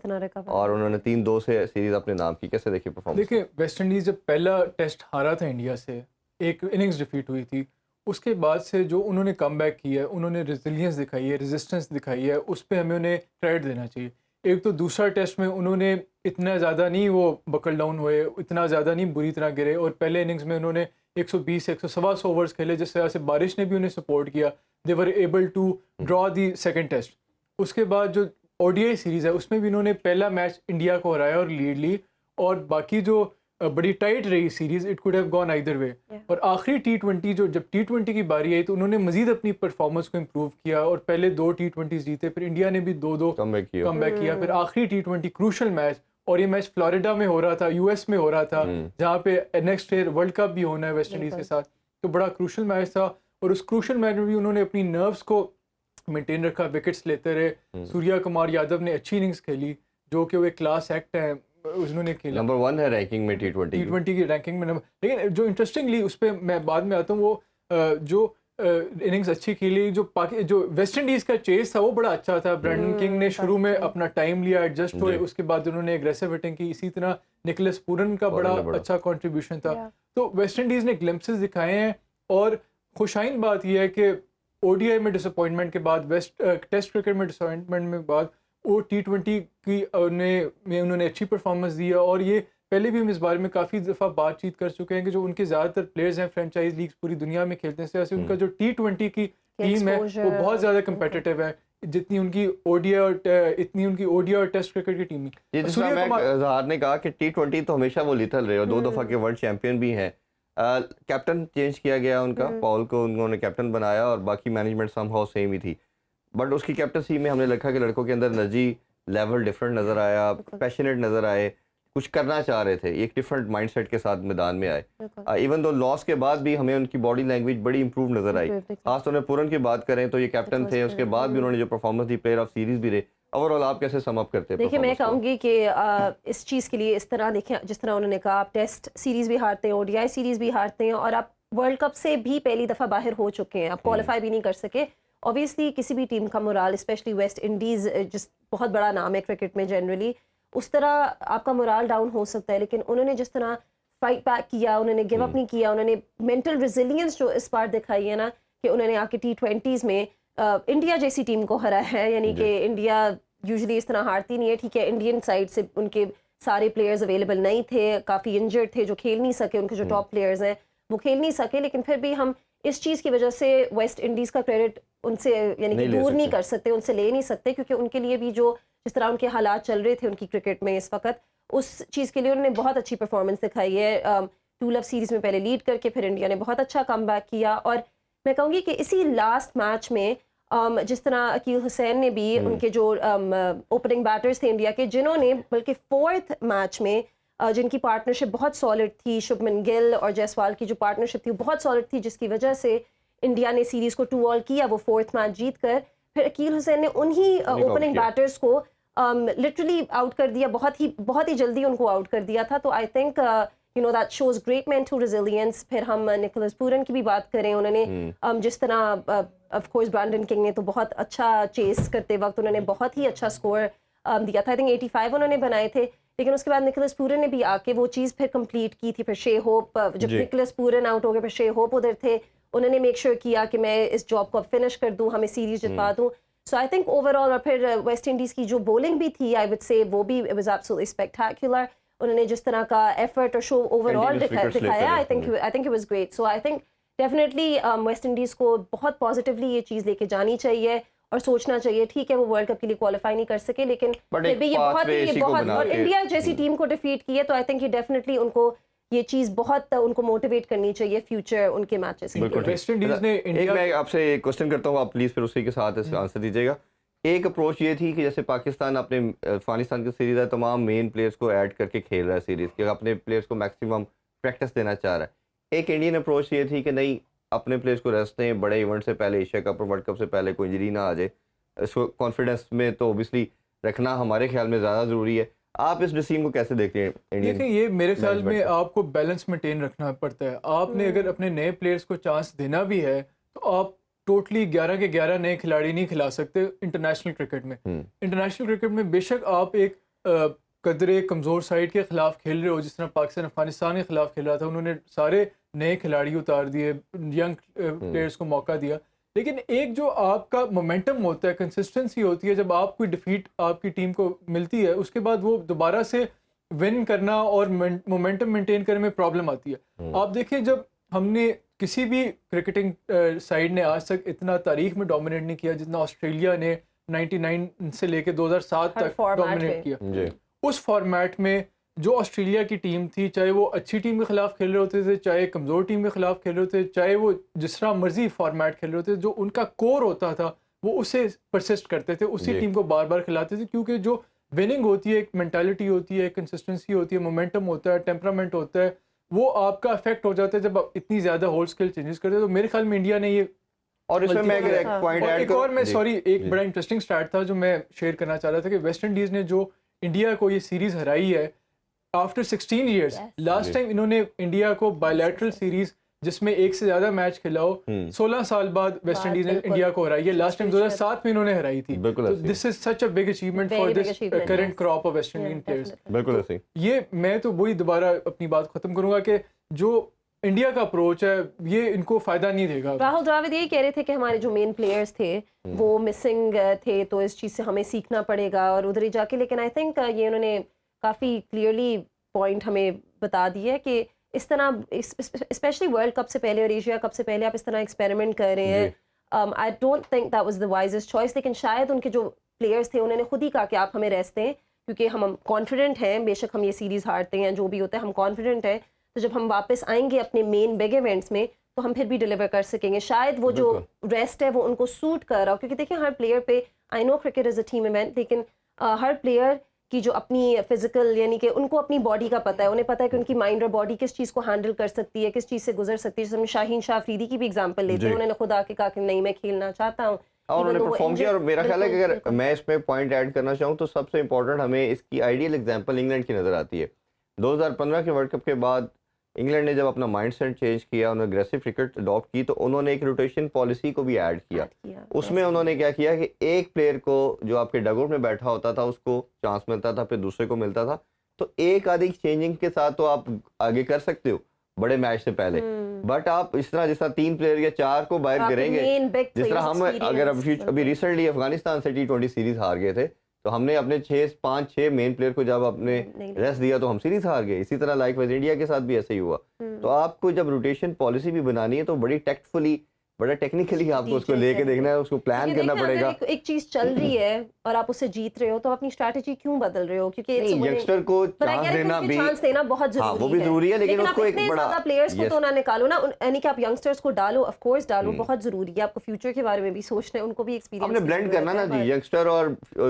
اور انہوں نے 3-2 سے سیریز اپنے نام کی. کیسے دیکھی پرفارمنس؟ دیکھیں ویسٹ انڈیز جب پہلا ٹیسٹ ہارا تھا انڈیا سے, ایک اننگز ڈیفیٹ ہوئی تھی, اس کے بعد سے جو انہوں نے کم بیک کیا ہے, انہوں نے ریزیلینس دکھائی ہے, ریزسٹنس دکھائی ہے, اس پہ ہمیں انہیں کریڈٹ دینا چاہیے. ایک تو دوسرا ٹیسٹ میں انہوں نے اتنا زیادہ نہیں وہ بکل ڈاؤن ہوئے, اتنا زیادہ نہیں بری طرح گرے, اور پہلے اننگز میں انہوں نے 120-125 اوورس کھیلے, جس طرح سے بارش نے بھی انہیں سپورٹ کیا. They were able to draw the second test. اس کے بعد جو ODI سیریز ہے اس میں بھی انہوں نے پہلا میچ انڈیا کو ہرایا اور لیڈ لی, اور باقی جو بڑی ٹائٹ رہی series, it could have gone either way. اور آخری T20 جب T20 کی باری آئی تو انہوں نے مزید اپنی پرفارمنس کو امپروو کیا, اور پہلے 2 T20 جیتے, پھر انڈیا نے بھی 2-2 کم بیک کیا. پھر آخری T20 کروشل میچ, اور یہ میچ فلوریڈا میں ہو رہا تھا, US میں ہو رہا تھا, جہاں پہ نیکسٹ ایئر ورلڈ کپ بھی ہونا ہے ویسٹ انڈیز کے ساتھ. تو بڑا کروشل میچ تھا, اور اس کروشل میچ میں بھی انہوں نے اپنی نروس کو مینٹین رکھا, وکٹس لیتے رہے. سوریا کمار یادو نے اچھی اننگز کھیلی, جو کہ وہ ایک کلاس ایکٹ ہے, انہوں نے کھیلا, نمبر 1 ہے رینکنگ میں T20 کی رینکنگ میں. لیکن جو انٹرسٹنگلی اس پہ میں بعد میں آتا ہوں, وہ جو اننگز اچھی کھیلی, جو ویسٹ انڈیز کا چیز تھا وہ بڑا اچھا تھا. برینڈن کنگ نے شروع میں اپنا ٹائم لیا, ایڈجسٹ ہوئے, اس کے بعد انہوں نے اگریسو ہٹنگ کی. اسی طرح نکلس پورن کا بڑا اچھا کنٹریبیوشن تھا. تو ویسٹ انڈیز نے گلمپسز دکھائے ہیں, اور خوشائن بات یہ ہے کہ ODI میں ڈسپوائنٹمنٹ کے بعد, ٹیسٹ کرکٹ میں ڈسپوائنٹمنٹ میں بعد, وہ T20 کی میں انہوں نے اچھی پرفارمنس دی ہے, اور یہ پہلے بھی ہم اس بارے میں کافی دفعہ بات چیت کر چکے ہیں کہ جو ان کے زیادہ تر پلیئرز ہیں فرینچائز لیگز پوری دنیا میں کھیلتے ہیں، اس طرح سے ان کا جو T20 کی ٹیم ہے وہ بہت زیادہ کمپیٹیٹیو ہے، جتنی ان کی اوڈی اور ٹیسٹ کرکٹ کی ٹیم ہے. جس طرح میں اظہار نے کہا کہ T20 تو ہمیشہ وہ لیتھل رہے اور 2 دفعہ کے ورلڈ چیمپئن بھی ہیں. کیپٹن چینج کیا گیا ان کا، پال کو انہوں نے کیپٹن بنایا اور باقی مینجمنٹ سم ہاؤ سیم ہی تھی، بٹ اس کی کیپٹنسی میں ہم نے لکھا کہ لڑکوں کے اندر انرجی لیول ڈفرینٹ نظر آیا، پیشنیٹ نظر آئے، کچھ کرنا چاہ رہے تھے، ایک ڈفرینٹ مائنڈ سیٹ کے ساتھ میدان میں آئے. ایون دو لاس کے بعد بھی ہمیں ان کی باڈی لینگویج بڑی امپروو نظر آئی. خاص طور پر پورن کی بات کریں تو یہ کیپٹن تھے، اس کے بعد بھی انہوں نے جو performance the, player of series بھی رہے. اوور آل آپ کیسے سم اپ کرتے ہیں؟ دیکھیں میں کہوں گی کہ اس چیز کے لیے اس طرح دیکھیں، جس طرح انہوں نے کہا آپ ٹیسٹ سیریز بھی ہارتے ہیں، ODI سیریز بھی ہارتے ہیں، اور آپ ورلڈ کپ سے بھی پہلی دفعہ باہر ہو چکے ہیں، آپ کوالیفائی بھی نہیں کر سکے. اوبیسلی کسی بھی ٹیم کا مورال، اسپیشلی ویسٹ انڈیز جس بہت بڑا نام ہے کرکٹ میں جنرلی، اس طرح آپ کا مورال ڈاؤن ہو سکتا ہے. لیکن انہوں نے جس طرح فائٹ بیک کیا، انہوں نے گیو اپ نہیں کیا، انہوں نے مینٹل ریزیلینس جو اس بار دکھائی ہے نا، کہ انہوں نے آ کے T20s میں انڈیا جیسی ٹیم کو ہرایا ہے. یعنی کہ انڈیا یوزلی اس طرح ہارتی نہیں ہے. ٹھیک ہے انڈین سائڈ سے ان کے سارے پلیئرز اویلیبل نہیں تھے، کافی انجرڈ تھے جو کھیل نہیں سکے، ان کے جو ٹاپ پلیئرز ہیں وہ کھیل نہیں سکے. لیکن پھر بھی ہم اس چیز کی وجہ سے ویسٹ انڈیز کا کریڈٹ ان سے یعنی کہ دور نہیں کر سکتے، ان سے لے نہیں سکتے، کیونکہ ان کے لیے بھی جو جس طرح ان کے حالات چل رہے تھے ان کی کرکٹ میں اس وقت، اس چیز کے لیے انہوں نے بہت اچھی پرفارمنس دکھائی ہے. 2 لو سیریز میں پہلے لیڈ کر کے پھر انڈیا نے بہت اچھا کم بیک کیا. اور میں کہوں گی کہ اسی لاسٹ میچ میں جس طرح عقیل حسین نے بھی ان کے جو اوپننگ بیٹرز تھے انڈیا کے، جنہوں نے بلکہ 4th میچ میں جن کی پارٹنرشپ بہت سالڈ تھی، شبمن گل اور جیسوال کی جو پارٹنرشپ تھی وہ بہت سالڈ تھی، جس کی وجہ سے انڈیا نے سیریز کو 2-all کیا وہ 4th میچ جیت کر. پھر عقیل حسین نے انہی اوپننگ بیٹرز کو لٹرلی آؤٹ کر دیا، بہت ہی جلدی ان کو آؤٹ کر دیا تھا. تو I think that shows great mental resilience. پھر ہم نکولس پورن کی بھی بات کریں، انہوں نے جس طرح آف کورس برانڈن کنگ نے تو بہت اچھا چیس کرتے وقت انہوں نے بہت ہی اچھا اسکور دیا تھا. آئی تھنک 85 انہوں نے بنائے تھے. لیکن اس کے بعد نکولس پورن نے بھی آ کے وہ چیز پھر کمپلیٹ کی تھی. پھر شے ہوپ جب نکولس پورن آؤٹ ہو گئے، پھر شے ہوپ ادھر تھے، انہوں نے میک شیور کیا کہ میں اس جاب کو اب فنش کر دوں، ہمیں سیریز جتوا دوں. سو آئی تھنک اوور آل. اور پھر ویسٹ انڈیز کی جو بولنگ بھی تھی آئی وڈ سے وہ بھی واز ایبسولوٹلی اسپیکٹیکولر. انہوں نے جس طرح کا ایفرٹ اور شو اوور آل دکھایا، I think it was great. So I think definitely West Indies کو بہت پازیٹیولی یہ چیز لے کے جانی چاہیے اور سوچنا چاہیے. ٹھیک ہے وہ ورلڈ کپ کے لیے کوالیفائی نہیں کر سکے، لیکن پھر بھی یہ بہت اور انڈیا جیسی ٹیم کو ڈیفیٹ کی ہے، تو آئی تھنک یہ ڈیفینیٹلی ان کو یہ چیز بہت ان کو موٹیویٹ کرنی چاہیے فیوچر ان کے میچز. ویسٹ انڈیز نے میں آپ سے ایک کوسچن کرتا ہوں، آپ پلیز پھر اسی کے ساتھ آنسر دیجیے گا. ایک اپروچ یہ تھی کہ جیسے پاکستان اپنے افغانستان کی سیریز ہے تمام مین پلیئرس کو ایڈ کر کے کھیل رہا ہے سیریز کہ اپنے پلیئرس کو میکسیمم پریکٹس دینا چاہ رہا ہے. ایک انڈین اپروچ یہ تھی کہ نہیں اپنے پلیئرس کو ریسٹ دیں، بڑے ایونٹ سے پہلے، ایشیا کپ اور ورلڈ کپ سے پہلے کوئی انجری نہ آ جائے. اس کو کانفیڈنس میں تو اوبیسلی رکھنا ہمارے خیال میں زیادہ ضروری ہے. آپ اس ڈسیزن کو کیسے دیکھتے ہیں؟ دیکھیں یہ میرے خیال میں آپ کو بیلنس مینٹین رکھنا پڑتا ہے. آپ نے اگر اپنے نئے پلیئرس کو چانس دینا بھی ہے تو آپ ٹوٹلی 11 کے 11 نئے کھلاڑی نہیں کھلا سکتے انٹرنیشنل کرکٹ میں. انٹرنیشنل کرکٹ میں بے شک آپ ایک قدرے کمزور سائڈ کے خلاف کھیل رہے ہو، جس طرح پاکستان افغانستان کے خلاف کھیل رہا تھا، انہوں نے سارے نئے کھلاڑی اتار دیے، ینگ پلیئرس کو موقع دیا. لیکن ایک جو آپ کا مومنٹم ہوتا ہے، کنسسٹنسی ہوتی ہے، جب آپ کوئی ڈیفیٹ آپ کی ٹیم کو ملتی ہے اس کے بعد وہ دوبارہ سے ون کرنا اور مومنٹم مینٹین کرنے میں پرابلم آتی ہے. آپ دیکھیں جب ہم نے کسی بھی کرکٹنگ سائڈ نے آج تک اتنا تاریخ میں ڈومینیٹ نہیں کیا جتنا آسٹریلیا نے 99 سے لے کے 2007 تک ڈومینیٹ کیا. اس فارمیٹ میں جو آسٹریلیا کی ٹیم تھی، چاہے وہ اچھی ٹیم کے خلاف کھیل رہے ہوتے تھے، چاہے کمزور ٹیم کے خلاف کھیل رہے ہوتے تھے، چاہے وہ جس طرح مرضی فارمیٹ کھیل رہے ہوتے تھے، جو ان کا کور ہوتا تھا وہ اسے پرسسٹ کرتے تھے، اسی ٹیم کو بار بار کھلاتے تھے. کیونکہ جو وننگ ہوتی ہے ایک مینٹالٹی ہوتی ہے، ایک کنسسٹنسی ہوتی ہے، مومنٹم ہوتا ہے، ٹیمپرامنٹ ہوتا ہے، وہ آپ کا افیکٹ ہو جاتا ہے جب آپ اتنی زیادہ ہول اسکل چینجز کرتے ہیں. تو میرے خیال میں انڈیا نے یہ اور اس میں اگر ایک پوائنٹ ایڈ ایک اور میں ایک بڑا انٹرسٹنگ اسٹارٹ تھا جو میں شیئر کرنا چاہ رہا تھا کہ ویسٹ انڈیز نے جو انڈیا کو یہ سیریز ہرائی ہے آفٹر 16 ایئرس، لاسٹ ٹائم انہوں نے انڈیا کو بائیلیٹرل سیریز جس میں ایک سے زیادہ میچ کھیلا ہو 16 سال بعد ویسٹ انڈیز نے انڈیا کو ہرائی ہے. لاسٹ ٹائم 2007 میں انہوں نے ہرائی تھی. This is such a big achievement for this current crop of West Indian players. بالکل ایسے یہ میں تو وہی دوبارہ اپنی بات ختم کروں گا کہ جو انڈیا کا اپروچ ہے یہ ان کو فائدہ نہیں دے گا. راہل ڈراوڈ یہی کہہ رہے تھے کہ ہمارے جو مین پلیئرس تھے وہ مسنگ تھے، تو اس چیز سے ہمیں سیکھنا پڑے گا اور ادھر ہی جا کے. لیکن آئی تھنک یہ انہوں نے کافی کلیئرلی پوائنٹ ہمیں بتا دیا ہے کہ اس طرح اسپیشلی ورلڈ کپ سے پہلے اور ایشیا کپ سے پہلے آپ اس طرح ایکسپیریمنٹ کر رہے ہیں. I don't think that was the wisest choice, لیکن شاید ان کے جو پلیئرس تھے انہوں نے خود ہی کہا کہ آپ ہمیں ریسٹ دیں, کیونکہ ہم کانفیڈنٹ ہیں, بے شک ہم یہ سیریز ہارتے ہیں جو بھی ہوتا ہے ہم کانفیڈنٹ ہیں, تو جب ہم واپس آئیں گے اپنے مین بگ ایونٹس میں تو ہم پھر بھی ڈیلیور کر سکیں گے. شاید وہ جو ریسٹ ہے وہ ان کو سوٹ کر رہا ہو, کیونکہ دیکھیں ہر پلیئر پہ, I know cricket is a team event, لیکن ہر پلیئر کی جو اپنی فزیکل, یعنی کہ ان کو اپنی باڈی کا پتہ ہے, انہیں پتہ ہے کہ ان کی مائنڈ اور باڈی کس چیز کو ہینڈل کر سکتی ہے, کس چیز سے گزر سکتی ہے. جیسے ہم شاہین شاہ افریدی کی بھی ایگزامپل لیتے ہیں, انہوں نے خود آ کے کہا کہ نہیں میں کھیلنا چاہتا ہوں, اور انہوں نے پرفارم کیا. اور میرا خیال ہے کہ اگر میں اس میں پوائنٹ ایڈ کرنا چاہوں تو سب سے امپورٹنٹ ہمیں اس کی آئیڈیل ایگزامپل انگلینڈ کی نظر آتی ہے. 2015 کے ورلڈ کپ کے بعد انگلینڈ نے جب اپنا مائنڈ سیٹ چینج کیا, انہوں نے اگریسو کرکٹ اڈاپٹ کی, تو انہوں نے ایک روٹیشن پالیسی کو بھی ایڈ کیا. اس میں انہوں نے کیا کیا کہ ایک پلیئر کو جو آپ کے ڈگ آؤٹ میں بیٹھا ہوتا تھا اس کو چانس ملتا تھا, پھر دوسرے کو ملتا تھا. تو ایک آدھی چینجنگ کے ساتھ تو آپ آگے کر سکتے ہو بڑے میچ سے پہلے, بٹ آپ اس طرح جس طرح 3 پلیئر یا 4 کو باہر کریں گے, جس طرح ہم اگر ابھی ریسنٹلی افغانستان سے T20 سیریز ہار گئے تھے, تو ہم نے اپنے 5-6 مین پلیئر کو جب اپنے ریسٹ دیا تو ہم سیریز ہار گئے. اسی طرح لائک ویسٹ انڈیا کے ساتھ بھی ایسے ہی ہوا. تو آپ کو جب روٹیشن پالیسی بھی بنانی ہے تو بڑی ٹیکٹفلی, بڑا ٹیکنیکلی آپ کو اس کو لے کے دیکھنا ہے, اس کو پلان کرنا پڑے گا. ایک چیز چل رہی ہے اور آپ اسے جیت رہے ہو تو اپنی اسٹریٹجی کیوں بدل رہے ہو, کیونکہ ینگسٹر کو چانس دینا بہت ہاں وہ بھی ضروری ہے, لیکن اس کو ایک بڑا پلیئرس کو تو نہ نکالو نا, یعنی کہ آپ ینگسٹرز کو ڈالو, آف کورس ڈالو, بہت ضروری ہے. آپ کو فیوچر کے بارے میں بھی سوچنا ہے, ان کو بھی ایکسپیرینس آپ نے بلینڈ کرنا نا جی, ینگسٹر اور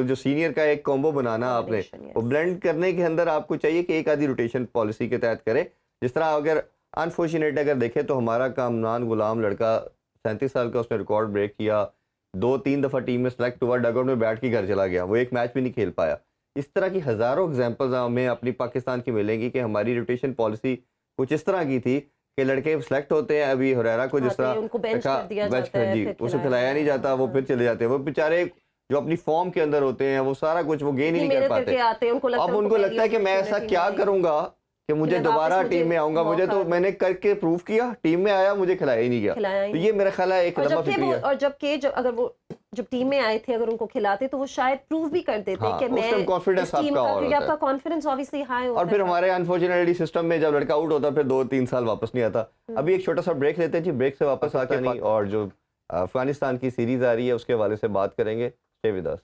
جو سینئر کا ایک کومبو بنانا آپ نے, وہ بلینڈ کرنے کے اندر آپ کو چاہیے کہ ایک آدھی روٹیشن پالیسی کے تحت کرے. جس طرح اگر انفارچونیٹ اگر دیکھیں تو ہمارا کامران غلام لڑکا 37 سال کا, اس نے ریکارڈ بریک کیا, 2-3 دفعہ ٹیم میں سلیکٹ ہوا, ڈگ آؤٹ میں بیٹھ کے گھر چلا گیا, وہ ایک میچ بھی نہیں کھیل پایا. اس طرح کی ہزاروں ایگزامپلز ہمیں اپنی پاکستان کی ملیں گی کہ ہماری روٹیشن پالیسی کچھ اس طرح کی تھی کہ لڑکے سلیکٹ ہوتے ہیں, ابھی ہریرا کو جس طرح اسے کھلایا نہیں جاتا, وہ پھر چلے جاتے ہیں. وہ بیچارے جو اپنی فارم کے اندر ہوتے ہیں وہ سارا کچھ وہ گین ہی نہیں کر پاتے. اب ان کو لگتا ہے کہ میں ایسا کیا کروں گا کہ مجھے دوبارہ ٹیم میں آؤں گا, مجھے تو میں نے کر کے پروف کیا, ٹیم میں آیا مجھے کھلایا ہی نہیں گیا. تو یہ میرا خیال ہے ایک لمبا فکری ہے. اور جبکہ اگر وہ جب ٹیم میں آئے تھے اگر ان کو کھلاتے تو وہ شاید پروف بھی کر دیتے کہ میں کانفیڈنس آپ کا اور کیونکہ آپ کا کانفیڈنس obviously ہائی ہوتا ہے. اور پھر ہمارے انفارچونیٹلی سسٹم میں جب لڑکا آؤٹ ہوتا پھر 2-3 سال واپس نہیں آتا. ابھی ایک چھوٹا سا بریک لیتے ہیں جی, بریک سے واپس آ کے نہیں, اور جو افغانستان کی سیریز آ رہی ہے اس کے حوالے سے بات کریں گے. Stay with us.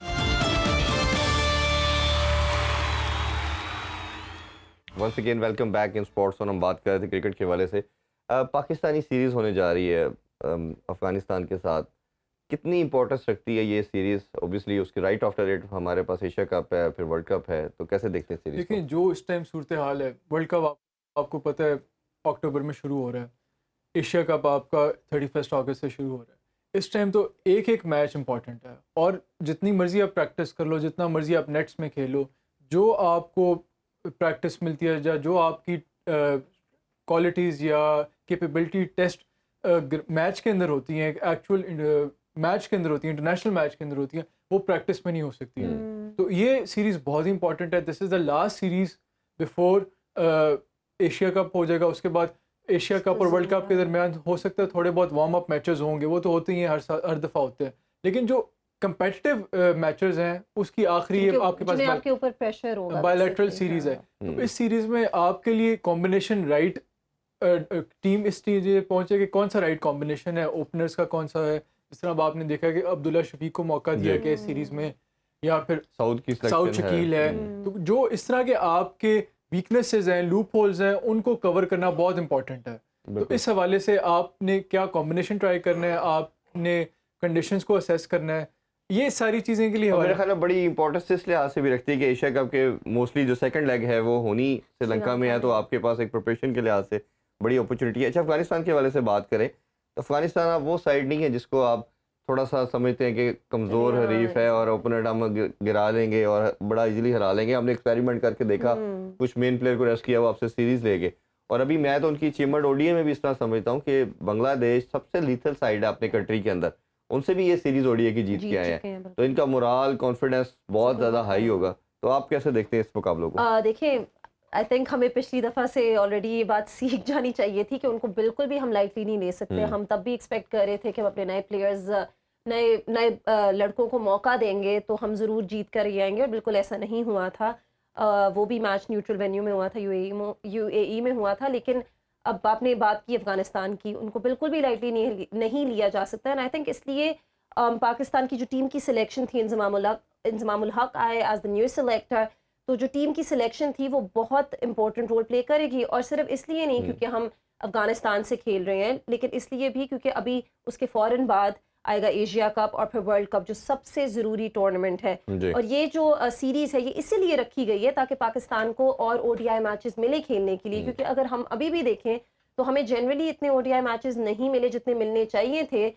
Once again welcome back in sports. اور ہم بات کر رہے تھے کرکٹ کے حوالے سے. پاکستانی سیریز ہونے جا رہی ہے افغانستان کے ساتھ, کتنی امپورٹنس رکھتی ہے یہ سیریز؟ اوبیسلی اس کی رائٹ آفٹر اٹ ہمارے پاس ایشیا کپ ہے, پھر ورلڈ کپ ہے, تو کیسے دیکھتے ہیں سیریز؟ دیکھیں جو اس ٹائم صورتحال ہے, ورلڈ کپ آپ کو پتہ ہے اکتوبر میں شروع ہو رہا ہے, ایشیا کپ آپ کا 31 اگست سے شروع ہو رہا ہے. اس ٹائم تو ایک میچ امپورٹنٹ ہے, اور جتنی مرضی آپ پریکٹس کر لو, جتنا مرضی آپ نیٹس میں کھیلو, جو آپ کو پریکٹس ملتی ہے یا جو آپ کی کوالٹیز یا کیپیبلٹی ٹیسٹ میچ کے اندر ہوتی ہیں, ایکچوئل میچ کے اندر ہوتی ہیں, انٹرنیشنل میچ کے اندر ہوتی ہیں, وہ پریکٹس میں نہیں ہو سکتی ہیں. تو یہ سیریز بہت ہی امپورٹنٹ ہے. This is the last series before Asia Cup ہو جائے گا. اس کے بعد ایشیا کپ اور ورلڈ کپ کے درمیان ہو سکتا ہے تھوڑے بہت وارم اپ میچز ہوں گے, وہ تو ہوتے ہی ہیں, ہر دفعہ ہوتے ہیں, لیکن جو کمپیٹیٹیو میچز ہیں اس کی آخری آپ کے پاس آپ کے اوپر پریشر ہوگا, بائیلیٹرل سیریز ہے. تو اس سیریز میں آپ کے لیے کمبینیشن رائٹ ٹیم اس اسٹیج پہنچے کہ کون سا رائٹ کمبینیشن ہے, اوپنرز کا کون سا ہے. جس طرح آپ نے دیکھا کہ عبداللہ شفیق کو موقع دیا کہ اس سیریز میں, یا پھر سعود شکیل ہے. تو جو اس طرح کے آپ کے ویکنیسز ہیں, لوپ ہولز ہیں, ان کو کور کرنا بہت امپورٹنٹ ہے. تو اس حوالے سے آپ نے کیا کمبینیشن ٹرائی کرنا ہے, آپ نے کنڈیشنز کو اسیس کرنا ہے, یہ ساری چیزیں کے لیے میرے خیال میں بڑی امپورٹنس اس لحاظ سے بھی رکھتی ہے کہ ایشیا کپ کے موسٹلی جو سیکنڈ لیگ ہے وہ ہونی سری لنکا میں ہے, تو آپ کے پاس ایک پریپریشن کے لحاظ سے بڑی اپرچونیٹی ہے. اچھا افغانستان کے حوالے سے بات کریں تو افغانستان اب وہ سائڈ نہیں ہے جس کو آپ تھوڑا سا سمجھتے ہیں کہ کمزور حریف ہے اور اوپننٹ ہم گرا لیں گے اور بڑا ایزیلی ہرا لیں گے. ہم نے ایکسپیریمنٹ کر کے دیکھا, کچھ مین پلیئر کو ریسٹ کیا, وہ آپ سے سیریز لے گئے. اور ابھی میں تو ان کی اچیومنٹ اوڈی میں بھی اس طرح سمجھتا ہوں کہ بنگلہ دیش سب سے لیتھل سائڈ ہے اپنے کنٹری کے اندر, ان سے بھی یہ سیریز اوڈی اے کی جیت کے آئے ہیں, تو ان کا مورال کانفیڈنس بہت زیادہ ہائی ہوگا. تو آپ کیسے دیکھتے ہیں اس مقابلوں کو؟ دیکھیں آئی تھنک ہمیں پچھلی دفعہ سے آلریڈی یہ بات سیکھ جانی چاہیے تھی کہ ان کو بالکل بھی ہم لائٹلی نہیں لے سکتے. ہم تب بھی ایکسپیکٹ کر رہے تھے کہ ہم اپنے نئے پلیئرز, نئے لڑکوں کو موقع دیں گے تو ہم ضرور جیت کر ہی آئیں گے, اور بالکل ایسا نہیں ہوا تھا. وہ بھی میچ نیوٹرل وینیو میں ہوا تھا, یو اے ای میں ہوا تھا. لیکن اب آپ نے بات کی افغانستان کی, ان کو بالکل بھی لائٹلی نہیں لیا جا سکتا. اینڈ آئی تھنک اس لیے پاکستان کی جو ٹیم کی سلیکشن تھی, انضمام الحق آئے ایز دا نیو سلیکٹر, تو جو ٹیم کی سلیکشن تھی وہ بہت امپورٹنٹ رول پلے کرے گی. اور صرف اس لیے نہیں کیونکہ ہم افغانستان سے کھیل رہے ہیں, لیکن اس لیے بھی کیونکہ ابھی اس کے فوراً بعد آئے گا ایشیا کپ اور پھر ورلڈ کپ, جو سب سے ضروری ٹورنامنٹ ہے. اور یہ جو سیریز ہے یہ اسی لیے رکھی گئی ہے تاکہ پاکستان کو اور او ڈی آئی میچز ملے کھیلنے کے لیے, کیونکہ اگر ہم ابھی بھی دیکھیں تو ہمیں جنرلی اتنے او ڈی آئی میچز نہیں ملے جتنے ملنے چاہیے تھے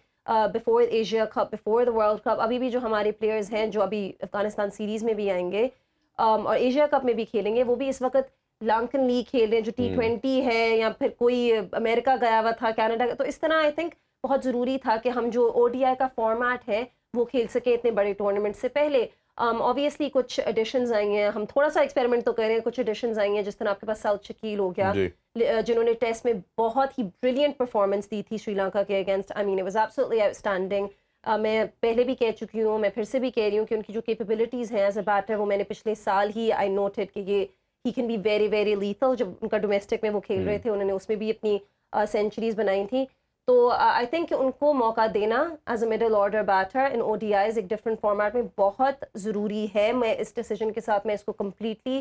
before Asia cup, before the world cup. ابھی بھی جو ہمارے پلیئرز ہیں جو ابھی افغانستان سیریز میں بھی آئیں گے اور ایشیا کپ میں بھی کھیلیں گے, وہ بھی اس وقت لانکن لیگ کھیل رہے ہیں جو T20 ہے, یا پھر کوئی امریکہ گیا ہوا تھا, کینیڈا. تو اس طرح آئی تھنک بہت ضروری تھا کہ ہم جو او ڈی آئی کا فارمیٹ ہے وہ کھیل سکے اتنے بڑے ٹورنامنٹ سے پہلے. اوبیسلی کچھ ایڈیشنز آئی ہیں, ہم تھوڑا سا ایکسپیریمنٹ تو کر رہے ہیں, کچھ ایڈیشنز آئی ہیں جس طرح آپ کے پاس ساؤتھ شکیل ہو گیا جنہوں نے ٹیسٹ میں بہت ہی بریلینٹ پرفارمنس دی تھی سری لنکا کے against. I mean it was absolutely out standing. میں پہلے بھی کہہ چکی ہوں, میں پھر سے بھی کہہ رہی ہوں کہ ان کی جو کیپیبلٹیز ہیں ایز اے بیٹر, وہ میں نے پچھلے سال ہی آئی نوٹڈ کہ یہ he can be very very lethal. جب ان کا ڈومیسٹک میں وہ کھیل رہے تھے انہوں نے اس میں بھی اپنی سینچریز بنائی تھیں. تو آئی تھنک کہ ان کو موقع دینا as a middle order batter in O D Is ایک ڈفرینٹ فارمیٹ میں بہت ضروری ہے. میں اس ڈیسیجن کے ساتھ میں اس کو کمپلیٹلی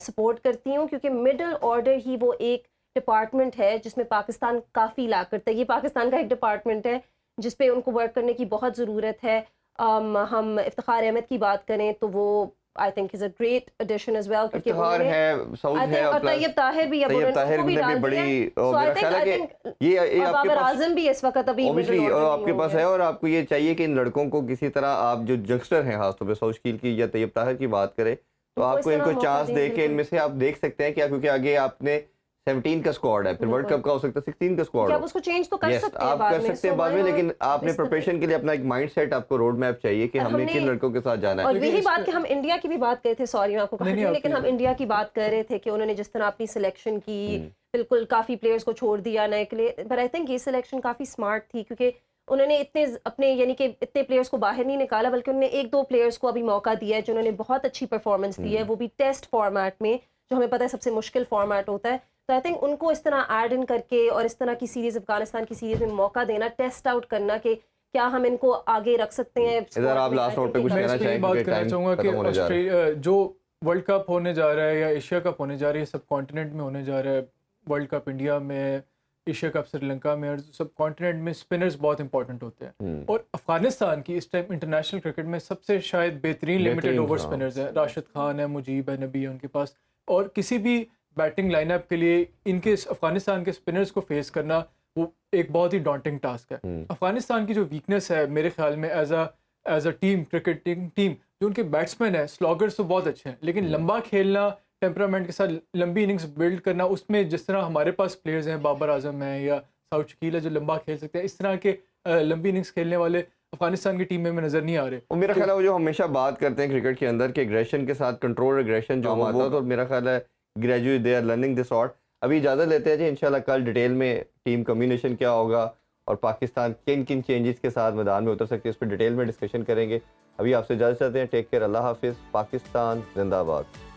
سپورٹ کرتی ہوں, کیونکہ مڈل آرڈر ہی وہ ایک ڈپارٹمنٹ ہے جس میں پاکستان کافی لا کرتا ہے. یہ پاکستان کا ایک ڈپارٹمنٹ ہے جس پہ ان کو ورک کرنے کی بہت ضرورت ہے. ہم افتخار احمد کی بات کریں تو وہ I think is a great addition as well. Iftikhar ہے, سعود ہے, اور طیب طاہر بھی, طیب طاہر نے بھی بڑی, میرا خیال ہے کہ یہ آپ کے پاس اعظم بھی اس وقت ابھی آپ کے پاس ہے, اور آپ کو یہ چاہیے کہ ان لڑکوں کو کسی طرح آپ جو جنگسٹر ہیں خاص طور پہ سعود شکیل کی یا طیب طاہر کی بات کریں تو آپ کو ان کو چانس دے کے ان میں سے آپ دیکھ سکتے ہیں کیا, کیونکہ آگے آپ نے 17 کا اسکواڈ ہے, پھر ورلڈ کپ کا ہو سکتا ہے 16 کا اسکواڈ, آپ اس کو چینج تو کر سکتے ہیں, آپ کر سکتے ہیں بعد میں, لیکن آپ نے پریپریشن کے لیے اپنا ایک مائنڈ سیٹ, آپ کو روڈ میپ چاہیے کہ ہم نے کن لڑکوں کے ساتھ جانا ہے. اور یہی بات کہ ہم انڈیا کی بھی بات کر رہے تھے, سوری میں آپ کو کہا, لیکن ہم انڈیا کی بات کر رہے تھے کہ انہوں نے جس طرح اپنی سلیکشن کی, بالکل کافی پلیئرز کو چھوڑ دیا نئے کے لیے. بٹ آئی تھنک یہ سلیکشن کافی اسمارٹ تھی, کیونکہ انہوں نے اتنے اپنے یعنی کہ اتنے پلیئرز کو باہر نہیں نکالا, بلکہ انہوں نے ایک دو پلیئرز کو ابھی موقع دیا ہے جنہوں نے بہت اچھی پرفارمنس دی ہے, وہ بھی ٹیسٹ فارمیٹ میں, جو ہمیں پتہ ہے سب سے مشکل فارمیٹ ہوتا ہے. تو آئی تھنک ان کو اس طرح ایڈ ان کر کے اور اس طرح کی سیریز, افغانستان کی سیریز میں موقع دینا, ٹیسٹ آؤٹ کرنا کہ کیا ہم ان کو آگے رکھ سکتے ہیں. ادھر آپ لاسٹ نوٹ پہ کچھ کہنا چاہیں گے؟ بات کرنا چاہوں گا کہ جو ورلڈ کپ ہونے جا رہا ہے یا ایشیا کپ ہونے جا رہی ہے, سب کانٹیننٹ میں ہونے جا رہا ہے, ورلڈ کپ انڈیا میں, ایشیا کپ سری لنکا میں, اور سب کانٹیننٹ میں اسپنرز بہت امپورٹنٹ ہوتے ہیں. اور افغانستان کی اس ٹائم انٹرنیشنل کرکٹ میں سب سے شاید بہترین لمیٹڈ اوور اسپنرز ہیں. راشد خان ہے, مجیب ہے, نبی ہے ان کے پاس, اور کسی بھی بیٹنگ لائن اپ کے لیے ان کے افغانستان کے اسپنرز کو فیس کرنا وہ ایک بہت ہی ڈانٹنگ ٹاسک ہے. افغانستان کی جو ویکنیس ہے میرے خیال میں ایز اے ٹیم, کرکٹنگ ٹیم, جو ان کے بیٹسمین ہیں, سلاگرز تو بہت اچھے ہیں, لیکن لمبا کھیلنا, ٹیمپرامنٹ کے ساتھ لمبی اننگز بلڈ کرنا, اس میں جس طرح ہمارے پاس پلیئرز ہیں, بابر اعظم ہیں یا ساؤتھ شکیل ہے جو لمبا کھیل سکتے ہیں, اس طرح کے لمبی اننگز کھیلنے والے افغانستان کی ٹیم میں نظر نہیں آ رہے. اور میرا خیال ہے وہ جو ہمیشہ بات کرتے ہیں کرکٹ کے اندر کہ ایگریشن کے ساتھ کنٹرول, ایگریشن جو آتا ہے, تو میرا خیال ہے graduate they are learning this art. ابھی اجازت لیتے ہیں جی, انشاءاللہ کل ڈیٹیل میں ٹیم کمبینیشن کیا ہوگا اور پاکستان کن کن چینجز کے ساتھ میدان میں اتر سکتی ہے اس پہ ڈیٹیل میں ڈسکشن کریں گے. ابھی آپ سے اجازت چاہتے ہیں, ٹیک کیئر, اللہ حافظ, پاکستان زندہ باد.